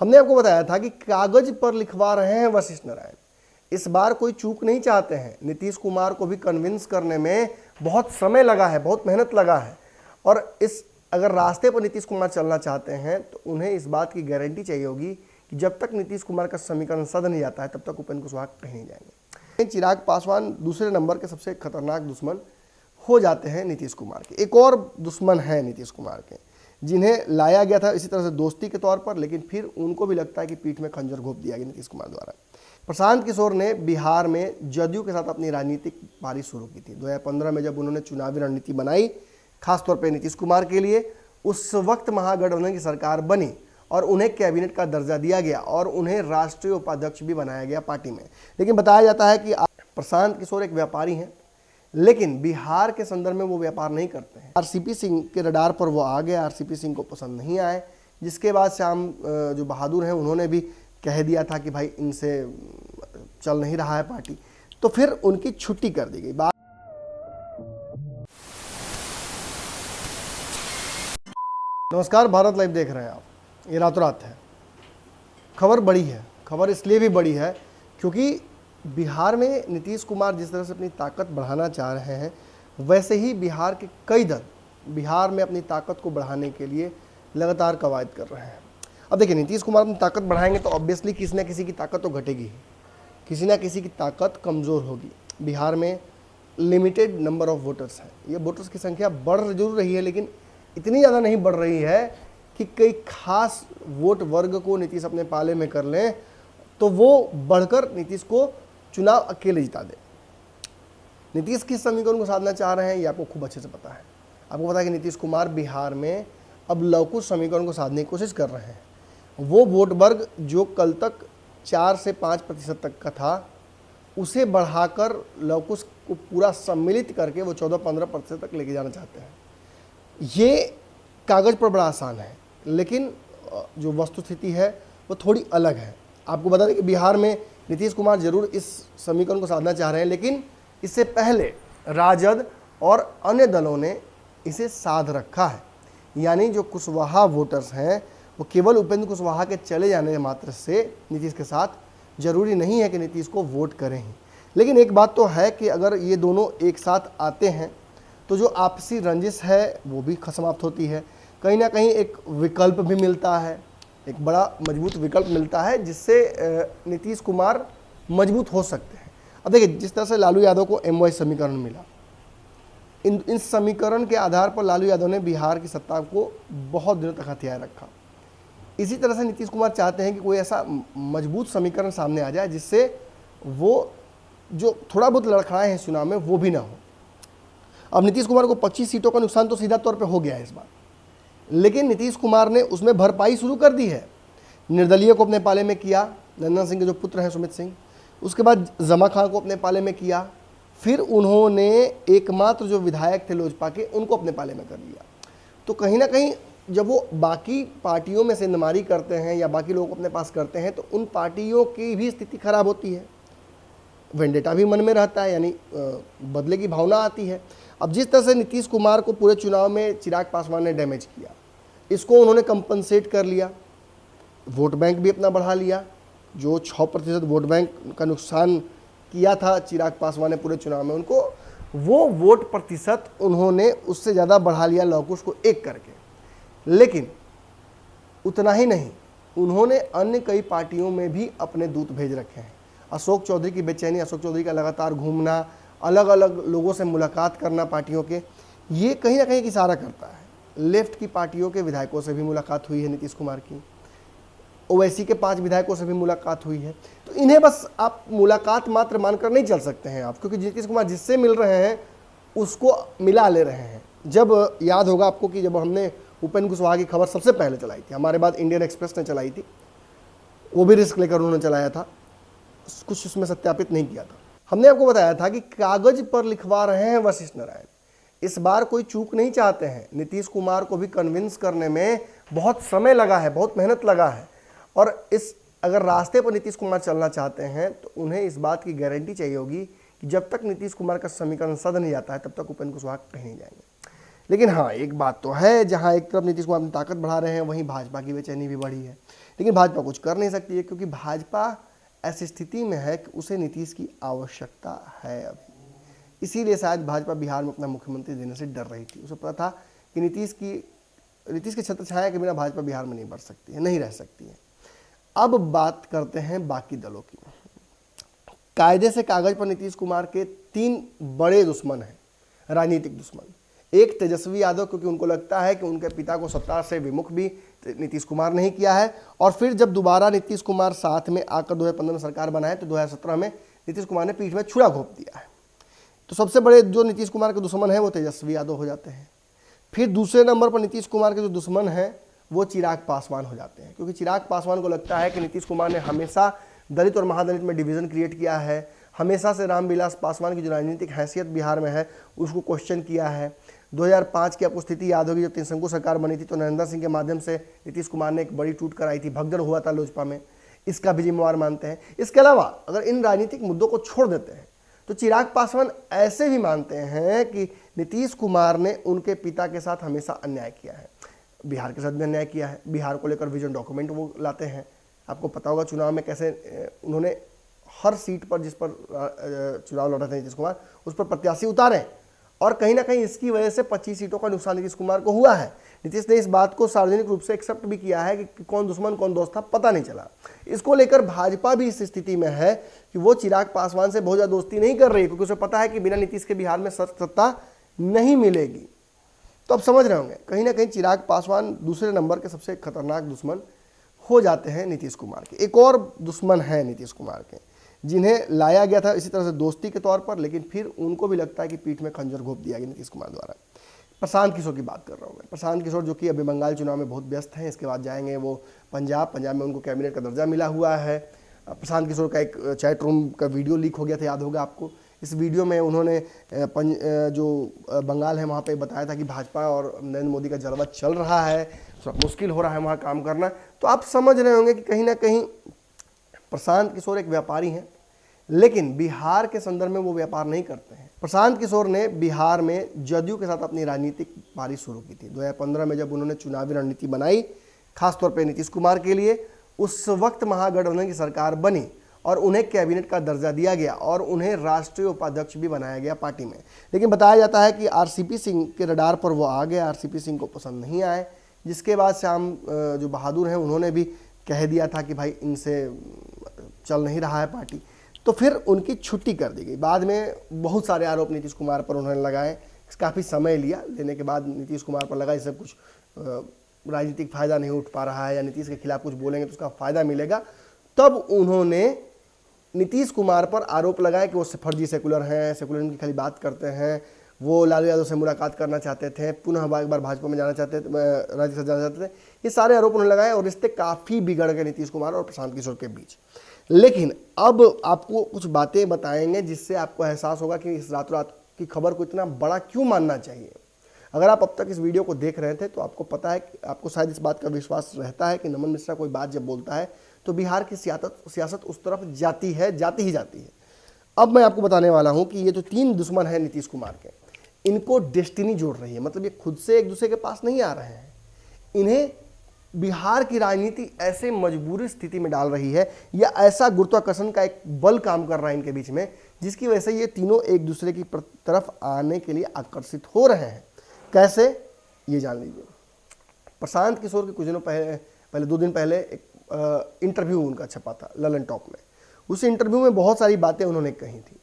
हमने आपको बताया था कि कागज पर लिखवा रहे हैं वशिष्ठ नारायण। इस बार कोई चूक नहीं चाहते हैं। नीतीश कुमार को भी कन्विंस करने में बहुत समय लगा है, बहुत मेहनत लगा है। और अगर रास्ते पर नीतीश कुमार चलना चाहते हैं तो उन्हें इस बात की गारंटी चाहिए होगी कि जब तक नीतीश कुमार का समीकरण सध नहीं जाता है तब तक उपेंद्र कुशवाहा कहीं नहीं जाएंगे। चिराग पासवान दूसरे नंबर के सबसे खतरनाक दुश्मन हो जाते हैं नीतीश कुमार के। एक और दुश्मन है नीतीश कुमार के जिन्हें लाया गया था इसी तरह से दोस्ती के तौर पर, लेकिन फिर उनको भी लगता है कि पीठ में खंजर घोंप दिया गया नीतीश कुमार द्वारा। प्रशांत किशोर ने बिहार में जदयू के साथ अपनी राजनीतिक पारी शुरू की थी। 2015 में जब उन्होंने चुनावी रणनीति बनाई खासतौर पर नीतीश कुमार के लिए, उस वक्त महागठबंधन की सरकार बनी और उन्हें कैबिनेट का दर्जा दिया गया और उन्हें राष्ट्रीय उपाध्यक्ष भी बनाया गया पार्टी में। लेकिन बताया जाता है कि प्रशांत किशोर एक व्यापारी हैं, लेकिन बिहार के संदर्भ में वो व्यापार नहीं करते हैं। आरसीपी सिंह के रडार पर वो आ गए, आरसीपी सिंह को पसंद नहीं आए, जिसके बाद श्याम जो बहादुर हैं उन्होंने भी कह दिया था कि भाई इनसे चल नहीं रहा है पार्टी, तो फिर उनकी छुट्टी कर दी गई। नमस्कार, भारत लाइव देख रहे हैं आप। ये रातों रात है। खबर बड़ी है। खबर इसलिए भी बड़ी है क्योंकि बिहार में नीतीश कुमार जिस तरह से अपनी ताकत बढ़ाना चाह रहे हैं, वैसे ही बिहार के कई दल बिहार में अपनी ताकत को बढ़ाने के लिए लगातार कवायद कर रहे हैं। अब देखिए, नीतीश कुमार अपनी ताकत बढ़ाएंगे तो ऑब्वियसली किसी न किसी की ताकत तो घटेगी ही, किसी न किसी की ताकत कमज़ोर होगी। बिहार में लिमिटेड नंबर ऑफ वोटर्स हैं। ये वोटर्स की संख्या बढ़ जरूर रही है, लेकिन इतनी ज़्यादा नहीं बढ़ रही है कि कई खास वोट वर्ग को नीतीश अपने पाले में कर लें तो वो बढ़कर नीतीश को चुनाव अकेले जिता दे। नीतीश किस समीकरण को साधना चाह रहे हैं ये आपको खूब अच्छे से पता है। आपको पता है कि नीतीश कुमार बिहार में अब लवकुश समीकरण को साधने की कोशिश कर रहे हैं। वो वोट वर्ग जो कल तक 4 से 5% तक का था, उसे बढ़ाकर लवकुश को पूरा सम्मिलित करके वो 14-15% तक लेके जाना चाहते हैं। ये कागज़ पर बड़ा आसान है, लेकिन जो वस्तुस्थिति है वो थोड़ी अलग है। आपको बता दें कि बिहार में नीतीश कुमार जरूर इस समीकरण को साधना चाह रहे हैं, लेकिन इससे पहले राजद और अन्य दलों ने इसे साध रखा है। यानी जो कुशवाहा वोटर्स हैं वो केवल उपेंद्र कुशवाहा के चले जाने मात्र से नीतीश के साथ जरूरी नहीं है कि नीतीश को वोट करें ही। लेकिन एक बात तो है कि अगर ये दोनों एक साथ आते हैं तो जो आपसी रंजिश है वो भी समाप्त होती है। कहीं ना कहीं एक विकल्प भी मिलता है, एक बड़ा मजबूत विकल्प मिलता है जिससे नीतीश कुमार मजबूत हो सकते हैं। अब देखिए, जिस तरह से लालू यादव को MY समीकरण मिला, इन समीकरण के आधार पर लालू यादव ने बिहार की सत्ता को बहुत दिनों तक हथियाए रखा। इसी तरह से नीतीश कुमार चाहते हैं कि कोई ऐसा मजबूत समीकरण सामने आ जाए जिससे वो जो थोड़ा बहुत लड़खड़ाए हैं चुनाव में वो भी ना हो। अब नीतीश कुमार को 25 सीटों का नुकसान तो सीधा तौर पे हो गया है इस बार, लेकिन नीतीश कुमार ने उसमें भरपाई शुरू कर दी है। निर्दलीय को अपने पाले में किया, नंदन सिंह के जो पुत्र हैं सुमित सिंह, उसके बाद जमा खां को अपने पाले में किया, फिर उन्होंने एकमात्र जो विधायक थे लोजपा के उनको अपने पाले में कर लिया। तो कहीं ना कहीं जब वो बाकी पार्टियों में सेंधमारी करते हैं या बाकी लोगों को अपने पास करते हैं तो उन पार्टियों की भी स्थिति खराब होती है, वेंडेटा भी मन में रहता है, यानी बदले की भावना आती है। अब जिस तरह से नीतीश कुमार को पूरे चुनाव में चिराग पासवान ने डैमेज किया, इसको उन्होंने कंपनसेट कर लिया, वोट बैंक भी अपना बढ़ा लिया। जो 6% वोट बैंक का नुकसान किया था चिराग पासवान ने पूरे चुनाव में, उनको वो वोट प्रतिशत उन्होंने उससे ज़्यादा बढ़ा लिया लवकुश को एक करके। लेकिन उतना ही नहीं, उन्होंने अन्य कई पार्टियों में भी अपने दूत भेज रखे हैं। अशोक चौधरी की बेचैनी, अशोक चौधरी का लगातार घूमना, अलग अलग लोगों से मुलाकात करना पार्टियों के, ये कहीं ना कहीं एक इशारा करता है। लेफ्ट की पार्टियों के विधायकों से भी मुलाकात हुई है नीतीश कुमार की, ओवैसी के 5 विधायकों से भी मुलाकात हुई है। तो इन्हें बस आप मुलाकात मात्र मानकर नहीं चल सकते हैं आप, क्योंकि नीतीश कुमार जिससे मिल रहे हैं उसको मिला ले रहे हैं। जब याद होगा आपको कि जब हमने उपेंद्र कुशवाहा की खबर सबसे पहले चलाई थी, हमारे बाद इंडियन एक्सप्रेस ने चलाई थी, वो भी रिस्क लेकर उन्होंने चलाया था, कुछ उसमें सत्यापित नहीं किया था। हमने आपको बताया था कि कागज पर लिखवा रहे हैं वशिष्ठ नारायण। इस बार कोई चूक नहीं चाहते हैं। नीतीश कुमार को भी कन्विंस करने में बहुत समय लगा है, बहुत मेहनत लगा है। और अगर रास्ते पर नीतीश कुमार चलना चाहते हैं तो उन्हें इस बात की गारंटी चाहिए होगी कि जब तक नीतीश कुमार का समीकरण सध नहीं जाता है तब तक उपेंद्र कुशवाहा कहीं नहीं जाएंगे। लेकिन हाँ, एक बात तो है, जहाँ एक तरफ नीतीश कुमार अपनी ताकत बढ़ा रहे हैं, वहीं भाजपा की बेचैनी भी बढ़ी है। लेकिन भाजपा कुछ कर नहीं सकती है, क्योंकि भाजपा ऐसी स्थिति में है कि उसे नीतीश की आवश्यकता है अभी। इसीलिए शायद भाजपा बिहार में अपना मुख्यमंत्री देने से डर रही थी। उसे पता था कि नीतीश की छत्र छाया के बिना भाजपा बिहार में नहीं बढ़ सकती है, नहीं रह सकती है। अब बात करते हैं बाकी दलों की। कायदे से कागज पर नीतीश कुमार के 3 बड़े दुश्मन हैं, राजनीतिक दुश्मन। एक तेजस्वी यादव, क्योंकि उनको लगता है कि उनके पिता को सत्ता से विमुख भी नीतीश कुमार नहीं किया है, और फिर जब दोबारा नीतीश कुमार साथ में आकर 2015 में सरकार बनाए तो 2017 में नीतीश कुमार ने पीठ में छुरा घोंप दिया है। तो सबसे बड़े जो नीतीश कुमार के दुश्मन हैं वो तेजस्वी यादव हो जाते हैं। फिर दूसरे नंबर पर नीतीश कुमार के जो दुश्मन हैं वो चिराग पासवान हो जाते हैं, क्योंकि चिराग पासवान को लगता है कि नीतीश कुमार ने हमेशा दलित और महादलित में डिवीज़न क्रिएट किया है, हमेशा से रामविलास पासवान की जो राजनीतिक हैसियत बिहार में है उसको क्वेश्चन किया है। 2005 की आपको स्थिति याद होगी, जब त्रिशंकु सरकार बनी थी तो नरेंद्र सिंह के माध्यम से नीतीश कुमार ने एक बड़ी टूट कराई थी, भगदड़ हुआ था लोजपा में, इसका भी जिम्मेवार मानते हैं। इसके अलावा अगर इन राजनीतिक मुद्दों को छोड़ देते हैं तो चिराग पासवान ऐसे भी मानते हैं कि नीतीश कुमार ने उनके पिता के साथ हमेशा अन्याय किया है, बिहार के साथ भी अन्याय किया है। बिहार को लेकर विजन डॉक्यूमेंट वो लाते हैं, आपको पता होगा चुनाव में कैसे उन्होंने हर सीट पर जिस पर चुनाव लड़ा था नीतीश कुमार उस पर प्रत्याशी उतारे, और कहीं ना कहीं इसकी वजह से 25 सीटों का नुकसान नीतीश कुमार को हुआ है। नीतीश ने इस बात को सार्वजनिक रूप से एक्सेप्ट भी किया है कि कौन दुश्मन कौन दोस्त था पता नहीं चला। इसको लेकर भाजपा भी इस स्थिति में है कि वो चिराग पासवान से बहुत ज़्यादा दोस्ती नहीं कर रही है, क्योंकि उसे पता है कि बिना नीतीश के बिहार में सत्ता नहीं मिलेगी। तो अब समझ रहे होंगे कहीं ना कहीं चिराग पासवान दूसरे नंबर के सबसे खतरनाक दुश्मन हो जाते हैं नीतीश कुमार के। एक और दुश्मन है नीतीश कुमार के जिन्हें लाया गया था इसी तरह से दोस्ती के तौर पर, लेकिन फिर उनको भी लगता है कि पीठ में खंजर घोंप दिया गया नीतीश कुमार द्वारा। प्रशांत किशोर की बात कर रहा हूँ मैं। प्रशांत किशोर जो कि अभी बंगाल चुनाव में बहुत व्यस्त हैं, इसके बाद जाएंगे वो पंजाब में उनको कैबिनेट का दर्जा मिला हुआ है। प्रशांत किशोर का एक चैट रूम का वीडियो लीक हो गया था, याद होगा आपको। इस वीडियो में उन्होंने जो बंगाल है वहाँ पे बताया था कि भाजपा और नरेंद्र मोदी का जलवा चल रहा है, थोड़ा मुश्किल हो रहा है वहाँ काम करना। तो आप समझ रहे होंगे कि कहीं ना कहीं प्रशांत किशोर एक व्यापारी हैं, लेकिन बिहार के संदर्भ में वो व्यापार नहीं करते हैं। प्रशांत किशोर ने बिहार में जदयू के साथ अपनी राजनीतिक पारी शुरू की थी 2015 में, जब उन्होंने चुनावी रणनीति बनाई खासतौर पर नीतीश कुमार के लिए। उस वक्त महागठबंधन की सरकार बनी और उन्हें कैबिनेट का दर्जा दिया गया और उन्हें राष्ट्रीय उपाध्यक्ष भी बनाया गया पार्टी में। लेकिन बताया जाता है कि आरसीपी सिंह के रडार पर वो आ गए, आरसीपी सिंह को पसंद नहीं आए, जिसके बाद श्याम जो बहादुर हैं उन्होंने भी कह दिया था कि भाई इनसे चल नहीं रहा है पार्टी, तो फिर उनकी छुट्टी कर दी गई। बाद में बहुत सारे आरोप नीतीश कुमार पर उन्होंने लगाए, काफ़ी समय लिया, लेने के बाद नीतीश कुमार पर लगा इससे कुछ राजनीतिक फ़ायदा नहीं उठ पा रहा है या नीतीश के खिलाफ कुछ बोलेंगे तो उसका फ़ायदा मिलेगा। तब उन्होंने नीतीश कुमार पर आरोप लगाए कि वो फर्जी सेकुलर हैं, सेकुलरिज्म की खाली बात करते हैं, वो लालू यादव से मुलाकात करना चाहते थे, पुनः एक बार भाजपा में जाना चाहते थे, राज्य से जाना चाहते थे। ये सारे आरोप उन्होंने लगाए और रिश्ते काफ़ी बिगड़ गए नीतीश कुमार और प्रशांत किशोर के बीच। लेकिन अब आपको कुछ बातें बताएंगे जिससे आपको एहसास होगा कि इस रातों रात की खबर को इतना बड़ा क्यों मानना चाहिए। अगर आप अब तक इस वीडियो को देख रहे थे तो आपको पता है, आपको शायद इस बात का विश्वास रहता है कि नमन मिश्रा कोई बात जब बोलता है तो बिहार की सियासत उस तरफ जाती है, जाती ही जाती है। अब मैं आपको बताने वाला हूं कि ये जो 3 दुश्मन हैं नीतीश कुमार के, इनको डेस्टिनी जोड़ रही है। मतलब ये खुद से एक दूसरे के पास नहीं आ रहे हैं, इन्हें बिहार की राजनीति ऐसे मजबूरी स्थिति में डाल रही है या ऐसा गुरुत्वाकर्षण का एक बल काम कर रहा है इनके बीच में, जिसकी वजह से ये तीनों एक दूसरे की तरफ आने के लिए आकर्षित हो रहे हैं। कैसे, ये जान लीजिए। प्रशांत किशोर के कुछ दिनों पहले 2 दिन पहले एक इंटरव्यू उनका छपा था ललन टॉप में। उस इंटरव्यू में बहुत सारी बातें उन्होंने कही थी।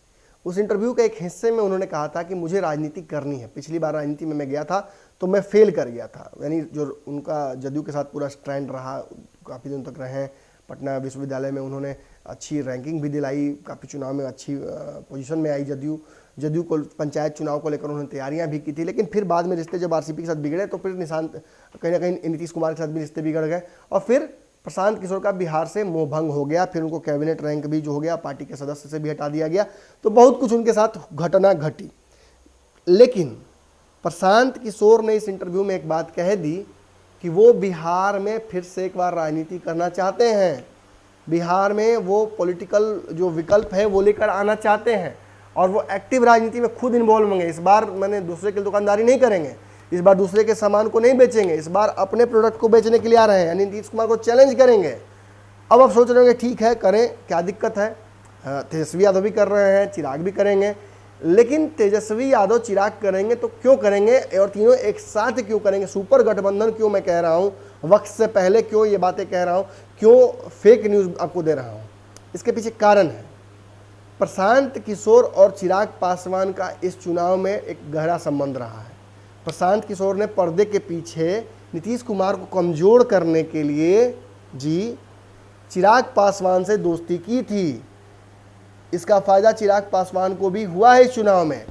उस इंटरव्यू के एक हिस्से में उन्होंने कहा था कि मुझे राजनीति करनी है। पिछली बार राजनीति में मैं गया था तो मैं फेल कर गया था, यानी जो उनका जदयू के साथ पूरा स्ट्रैंड रहा, काफ़ी दिन तक रहे, पटना विश्वविद्यालय में उन्होंने अच्छी रैंकिंग भी दिलाई, काफ़ी चुनाव में अच्छी पोजीशन में आई जदयू को। पंचायत चुनाव को लेकर उन्होंने तैयारियां भी की थी, लेकिन फिर बाद में रिश्ते जब आरसीपी के साथ बिगड़े तो फिर कहीं ना कहीं नीतीश कुमार के साथ भी रिश्ते बिगड़ गए और फिर प्रशांत किशोर का बिहार से मोहभंग हो गया। फिर उनको कैबिनेट रैंक भी जो हो गया, पार्टी के सदस्य से भी हटा दिया गया। तो बहुत कुछ उनके साथ घटना घटी। लेकिन प्रशांत किशोर ने इस इंटरव्यू में एक बात कह दी कि वो बिहार में फिर से एक बार राजनीति करना चाहते हैं, बिहार में वो पॉलिटिकल जो विकल्प है वो लेकर आना चाहते हैं और वो एक्टिव राजनीति में खुद इन्वॉल्व होंगे। इस बार मैंने दूसरे की दुकानदारी नहीं करेंगे, इस बार दूसरे के सामान को नहीं बेचेंगे, इस बार अपने प्रोडक्ट को बेचने के लिए आ रहे हैं, यानी नीतीश कुमार को चैलेंज करेंगे। अब आप सोच रहे होंगे ठीक है करें, क्या दिक्कत है, तेजस्वी यादव भी कर रहे हैं, चिराग भी करेंगे, लेकिन तेजस्वी यादव चिराग करेंगे तो क्यों करेंगे और तीनों एक साथ क्यों करेंगे, सुपर गठबंधन क्यों मैं कह रहा हूँ, वक्त से पहले क्यों ये बातें कह रहा हूँ, क्यों फेक न्यूज़ आपको दे रहा हूँ, इसके पीछे कारण है। प्रशांत किशोर और चिराग पासवान का इस चुनाव में एक गहरा संबंध रहा है। प्रशांत किशोर ने पर्दे के पीछे नीतीश कुमार को कमज़ोर करने के लिए चिराग पासवान से दोस्ती की थी। इसका फ़ायदा चिराग पासवान को भी हुआ है इस चुनाव में।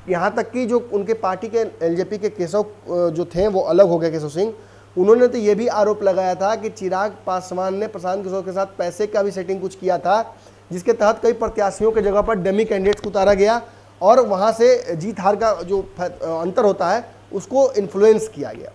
यहाँ तक कि जो उनके पार्टी के एलजेपी के केशव जो थे वो अलग हो गए, केशव सिंह, उन्होंने तो ये भी आरोप लगाया था कि चिराग पासवान ने प्रशांत किशोर के साथ पैसे का भी सेटिंग कुछ किया था, जिसके तहत कई प्रत्याशियों के जगह पर डमी कैंडिडेट्स को उतारा गया और वहाँ से जीत हार का जो अंतर होता है उसको इन्फ्लुएंस किया गया।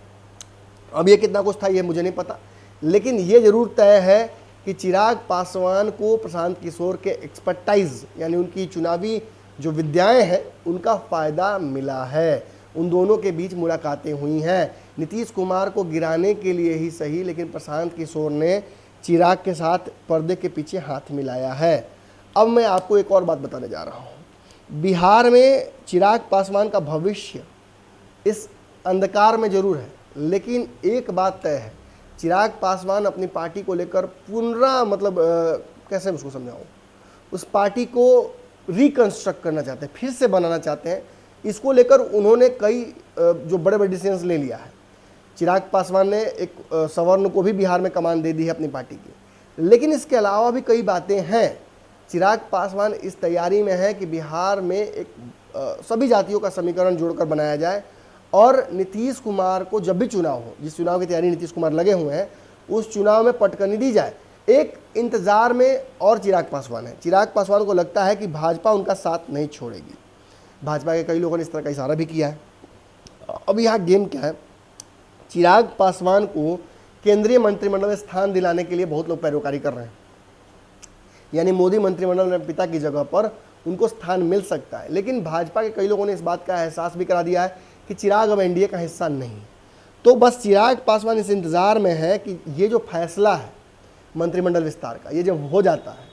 अब ये कितना कुछ था ये मुझे नहीं पता, लेकिन ये ज़रूर तय है कि चिराग पासवान को प्रशांत किशोर के एक्सपर्टाइज यानी उनकी चुनावी जो विद्याएं हैं उनका फ़ायदा मिला है। उन दोनों के बीच मुलाकातें हुई हैं, नीतीश कुमार को गिराने के लिए ही सही, लेकिन प्रशांत किशोर ने चिराग के साथ पर्दे के पीछे हाथ मिलाया है। अब मैं आपको एक और बात बताने जा रहा हूँ। बिहार में चिराग पासवान का भविष्य इस अंधकार में जरूर है, लेकिन एक बात तय है, चिराग पासवान अपनी पार्टी को लेकर कैसे उसको समझाऊँ, उस पार्टी को रिकंस्ट्रक्ट करना चाहते हैं, फिर से बनाना चाहते हैं। इसको लेकर उन्होंने कई जो बड़े बड़े डिसीजंस ले लिया है। चिराग पासवान ने एक सवर्ण को भी बिहार में कमान दे दी है अपनी पार्टी की, लेकिन इसके अलावा भी कई बातें हैं। चिराग पासवान इस तैयारी में है कि बिहार में एक सभी जातियों का समीकरण जोड़कर बनाया जाए और नीतीश कुमार को जब भी चुनाव हो, जिस चुनाव की तैयारी नीतीश कुमार लगे हुए हैं, उस चुनाव में पटकनी दी जाए। एक इंतज़ार में और चिराग पासवान है। चिराग पासवान को लगता है कि भाजपा उनका साथ नहीं छोड़ेगी। भाजपा के कई लोगों ने इस तरह का इशारा भी किया है। अब यहाँ गेम क्या है, चिराग पासवान को केंद्रीय मंत्रिमंडल में स्थान दिलाने के लिए बहुत लोग पैरोकारी कर रहे हैं, यानी मोदी मंत्रिमंडल में पिता की जगह पर उनको स्थान मिल सकता है। लेकिन भाजपा के कई लोगों ने इस बात का एहसास भी करा दिया है कि चिराग अब एनडीए का हिस्सा नहीं। तो बस चिराग पासवान इस इंतज़ार में है कि ये जो फैसला है मंत्रिमंडल विस्तार का, ये जब हो जाता है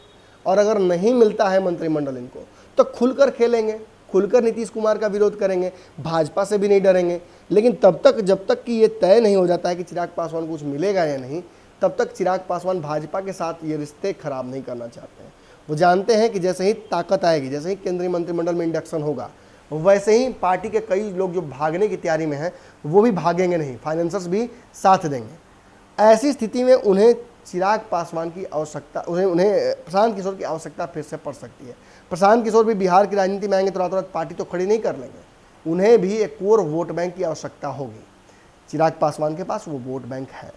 और अगर नहीं मिलता है मंत्रिमंडल इनको, तो खुलकर खेलेंगे, खुलकर नीतीश कुमार का विरोध करेंगे, भाजपा से भी नहीं डरेंगे। लेकिन तब तक जब तक कि ये तय नहीं हो जाता है कि चिराग पासवान को कुछ मिलेगा या नहीं, तब तक चिराग पासवान भाजपा के साथ ये रिश्ते खराब नहीं करना चाहते हैं। वो जानते हैं कि जैसे ही ताकत आएगी, जैसे ही केंद्रीय मंत्रिमंडल में इंडक्शन होगा, वैसे ही पार्टी के कई लोग जो भागने की तैयारी में हैं वो भी भागेंगे नहीं, फाइनेंसर्स भी साथ देंगे। ऐसी स्थिति में उन्हें चिराग पासवान की आवश्यकता, उन्हें प्रशांत किशोर की आवश्यकता फिर से पड़ सकती है। प्रशांत किशोर भी बिहार की राजनीति में आएंगे तो रातों रात पार्टी तो खड़ी नहीं कर लेंगे, उन्हें भी एक कोर वोट बैंक की आवश्यकता होगी। चिराग पासवान के पास वो वोट बैंक है।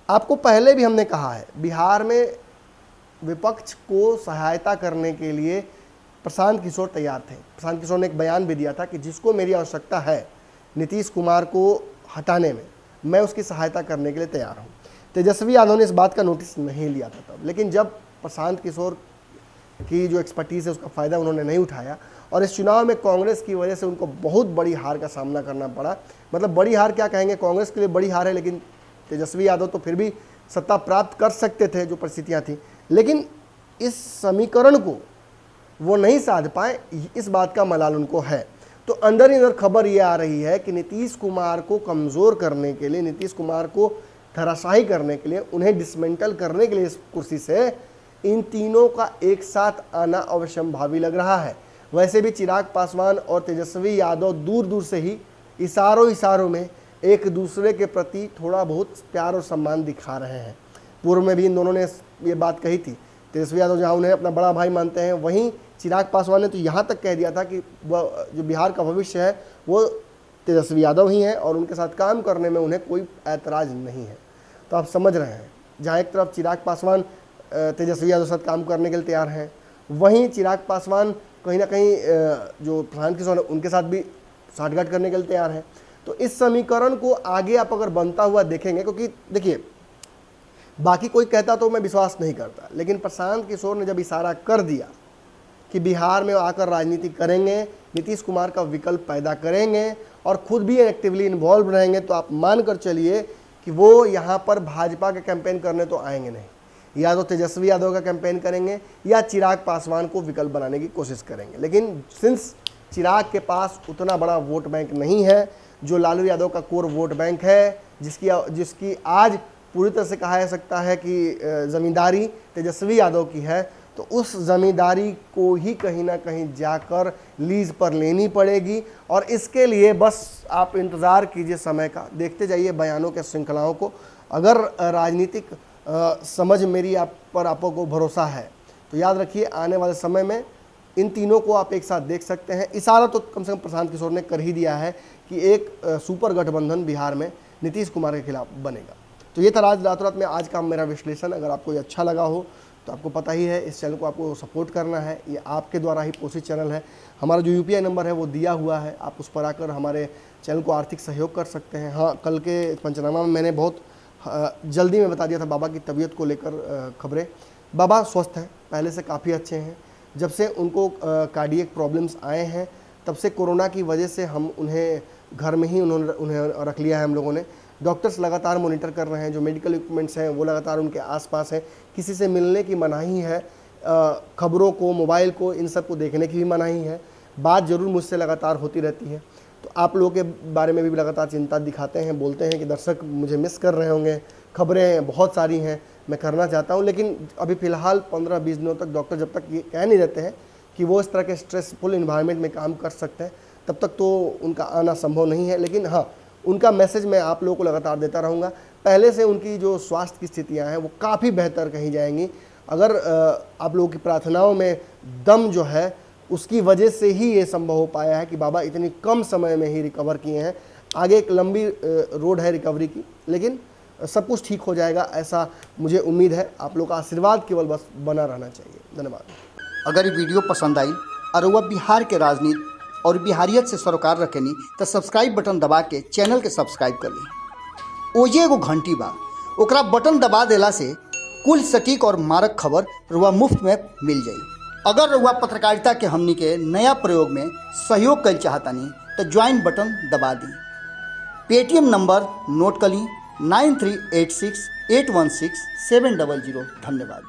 आपको पहले भी हमने कहा है, बिहार में विपक्ष को सहायता करने के लिए प्रशांत किशोर तैयार थे। प्रशांत किशोर ने एक बयान भी दिया था कि जिसको मेरी आवश्यकता है नीतीश कुमार को हटाने में, मैं उसकी सहायता करने के लिए तैयार हूँ। तेजस्वी यादव ने इस बात का नोटिस नहीं लिया था तब, लेकिन जब प्रशांत किशोर की जो एक्सपर्टीज़ है उसका फ़ायदा उन्होंने नहीं उठाया और इस चुनाव में कांग्रेस की वजह से उनको बहुत बड़ी हार का सामना करना पड़ा। मतलब बड़ी हार क्या कहेंगे, कांग्रेस के लिए बड़ी हार है, लेकिन तेजस्वी यादव तो फिर भी सत्ता प्राप्त कर सकते थे जो परिस्थितियाँ थी, लेकिन इस समीकरण को वो नहीं साध पाए, इस बात का मलाल उनको है। तो अंदर ही अंदर खबर ये आ रही है कि नीतीश कुमार को कमज़ोर करने के लिए, नीतीश कुमार को धराशायी करने के लिए, उन्हें डिसमेंटल करने के लिए इस कुर्सी से इन तीनों का एक साथ आना अवश्यंभावी लग रहा है। वैसे भी चिराग पासवान और तेजस्वी यादव दूर दूर से ही इशारों में एक दूसरे के प्रति थोड़ा बहुत प्यार और सम्मान दिखा रहे हैं। पूर्व में भी इन दोनों ने ये बात कही थी। तेजस्वी यादव जहाँ उन्हें अपना बड़ा भाई मानते हैं, वहीं चिराग पासवान ने तो यहाँ तक कह दिया था कि वह जो बिहार का भविष्य है वो तेजस्वी यादव ही हैं और उनके साथ काम करने में उन्हें कोई ऐतराज़ नहीं है। तो आप समझ रहे हैं, जहाँ एक तरफ चिराग पासवान तेजस्वी यादव के साथ काम करने के लिए तैयार हैं, वहीं चिराग पासवान कहीं ना कहीं जो प्रशांत किशोर उनके साथ भी साठगांठ करने के लिए तैयार हैं। तो इस समीकरण को आगे आप अगर बनता हुआ देखेंगे, क्योंकि देखिए बाकी कोई कहता तो मैं विश्वास नहीं करता, लेकिन प्रशांत किशोर ने जब इशारा कर दिया कि बिहार में आकर राजनीति करेंगे, नीतीश कुमार का विकल्प पैदा करेंगे और खुद भी एक्टिवली इन्वॉल्व रहेंगे तो आप मान कर चलिए कि वो यहाँ पर भाजपा का कैंपेन करने तो आएंगे नहीं, या तो तेजस्वी यादव का कैंपेन करेंगे या चिराग पासवान को विकल्प बनाने की कोशिश करेंगे। लेकिन सिंस चिराग के पास उतना बड़ा वोट बैंक नहीं है जो लालू यादव का कोर वोट बैंक है, जिसकी आज पूरी तरह से कहा जा सकता है कि ज़मींदारी तेजस्वी यादव की है, तो उस ज़मींदारी को ही कहीं ना कहीं जाकर लीज पर लेनी पड़ेगी। और इसके लिए बस आप इंतज़ार कीजिए समय का, देखते जाइए बयानों के श्रृंखलाओं को। अगर राजनीतिक समझ मेरी आपको भरोसा है तो याद रखिए आने वाले समय में इन तीनों को आप एक साथ देख सकते हैं। इशारा तो कम से कम प्रशांत किशोर ने कर ही दिया है कि एक सुपर गठबंधन बिहार में नीतीश कुमार के खिलाफ बनेगा। तो ये था रातों रात में आज का मेरा विश्लेषण। अगर आपको ये अच्छा लगा हो तो आपको पता ही है इस चैनल को आपको सपोर्ट करना है, ये आपके द्वारा ही पोषित चैनल है। हमारा जो UPI नंबर है वो दिया हुआ है, आप उस पर आकर हमारे चैनल को आर्थिक सहयोग कर सकते हैं। हाँ, कल के पंचनामा में मैंने बहुत जल्दी में बता दिया था बाबा की तबीयत को लेकर खबरें। बाबा स्वस्थ हैं, पहले से काफ़ी अच्छे हैं। जब से उनको कार्डियक प्रॉब्लम्स आए हैं तब से कोरोना की वजह से हम उन्हें घर में ही उन्हें रख लिया है हम लोगों ने। डॉक्टर्स लगातार मॉनिटर कर रहे हैं, जो मेडिकल इक्विपमेंट्स हैं वो लगातार उनके आसपास हैं। किसी से मिलने की मनाही है, खबरों को, मोबाइल को, इन सब को देखने की भी मनाही है। बात ज़रूर मुझसे लगातार होती रहती है, तो आप लोगों के बारे में भी लगातार चिंता दिखाते हैं, बोलते हैं कि दर्शक मुझे मिस कर रहे होंगे, खबरें बहुत सारी हैं, मैं करना चाहता हूं। लेकिन अभी फ़िलहाल 15-20 दिनों तक डॉक्टर जब तक ये कह नहीं रहते हैं कि वो इस तरह के स्ट्रेसफुल इन्वायरमेंट में काम कर सकते हैं, तब तक तो उनका आना संभव नहीं है। लेकिन हाँ, उनका मैसेज मैं आप लोगों को लगातार देता रहूँगा। पहले से उनकी जो स्वास्थ्य की स्थितियाँ हैं वो काफ़ी बेहतर कहीं जाएंगी। अगर आप लोगों की प्रार्थनाओं में दम जो है उसकी वजह से ही ये संभव हो पाया है कि बाबा इतनी कम समय में ही रिकवर किए हैं। आगे एक लंबी रोड है रिकवरी की, लेकिन सब कुछ ठीक हो जाएगा, ऐसा मुझे उम्मीद है। आप लोग का आशीर्वाद केवल बस बना रहना चाहिए। धन्यवाद। अगर ये वीडियो पसंद आई और वह बिहार के राजनीति और बिहारियत से सरोकार रखेनी तो सब्सक्राइब बटन दबा के चैनल के सब्सक्राइब कर ली। ओजे एगो घंटी बा, ओकरा बटन दबा देला से कुल सटीक और मारक खबर रुआ मुफ्त में मिल जाई। अगर रुआ पत्रकारिता के हमनी के नया प्रयोग में सहयोग कर चाहतानी तो ज्वाइन बटन दबा दी। पेटीएम नंबर नोट कर ली 9386816700। धन्यवाद।